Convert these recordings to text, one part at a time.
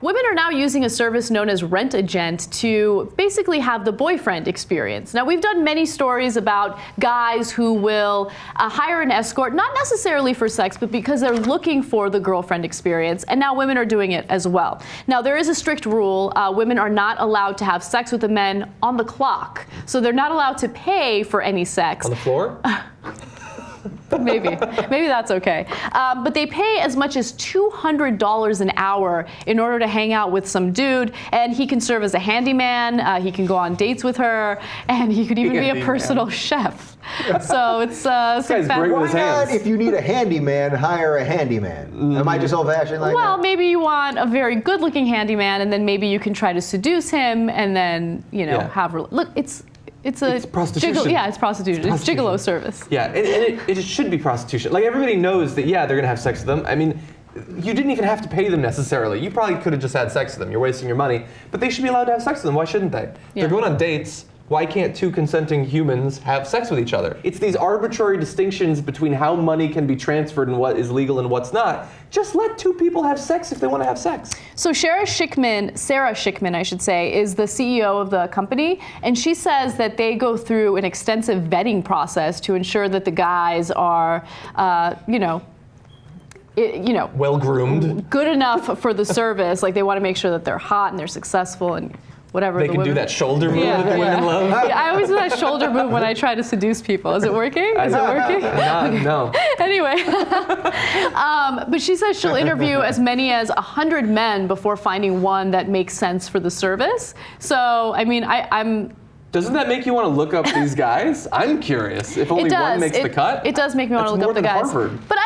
Women are now using a service known as Rent-A-Gent to basically have the boyfriend experience. Now, we've done many stories about guys who will hire an escort, not necessarily for sex, but because they're looking for the girlfriend experience, and now women are doing it as well. Now, there is a strict rule. Women are not allowed to have sex with the men on the clock, so they're not allowed to pay for any sex. On the floor? Maybe that's okay. But they pay as much as $200 an hour in order to hang out with some dude, and he can serve as a handyman, he can go on dates with her, and he could even be a personal chef. So it's some great with his hands. If you need a handyman, hire a handyman. Am I just old-fashioned like that? Well, maybe you want a very good-looking handyman, and then maybe you can try to seduce him, and then, you know, look, it's prostitution. It's prostitution. It's gigolo service. Yeah, and it should be prostitution. Like, everybody knows that, yeah, they're going to have sex with them. I mean, you didn't even have to pay them necessarily. You probably could have just had sex with them. You're wasting your money. But they should be allowed to have sex with them. Why shouldn't they? Yeah. They're going on dates. Why can't two consenting humans have sex with each other? It's these arbitrary distinctions between how money can be transferred and what is legal and what's not. Just let two people have sex if they want to have sex. So Sarah Schickman, I should say, is the CEO of the company, and she says that they go through an extensive vetting process to ensure that the guys are, well groomed, good enough for the service. Like, they want to make sure that they're hot and they're successful and whatever. They can do that shoulder move that the women love. Yeah, I always do that shoulder move when I try to seduce people. Is it working? Is it working? No. Anyway, but she says she'll interview as many as 100 men before finding one that makes sense for the service. So, I mean, I'm. Doesn't that make you want to look up these guys? I'm curious. If only one makes the cut. It does make me want to look up the guys. Harvard. But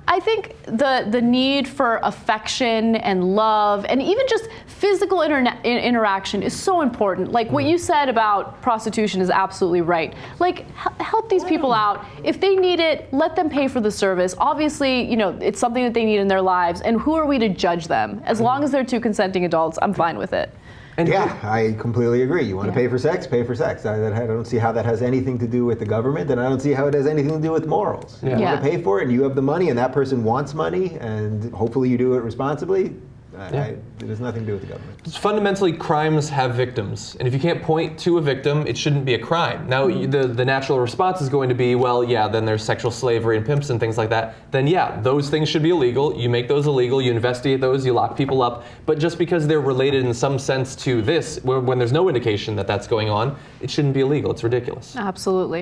I think the need for affection and love and even just physical interaction is so important. Like, what you said about prostitution is absolutely right. Like, help these people out. If they need it, let them pay for the service. Obviously, you know, it's something that they need in their lives, and who are we to judge them? As long as they're two consenting adults, I'm fine with it. And yeah, I completely agree. You want to pay for sex, pay for sex. I don't see how that has anything to do with the government, and I don't see how it has anything to do with morals. Yeah. You want to pay for it, and you have the money, and that person wants money, and hopefully you do it responsibly. It has nothing to do with the government. Fundamentally, crimes have victims, and if you can't point to a victim, it shouldn't be a crime. Now, the natural response is going to be, well, yeah, then there's sexual slavery and pimps and things like that. Then, yeah, those things should be illegal. You make those illegal, you investigate those, you lock people up. But just because they're related in some sense to this, when there's no indication that that's going on, it shouldn't be illegal. It's ridiculous. Absolutely.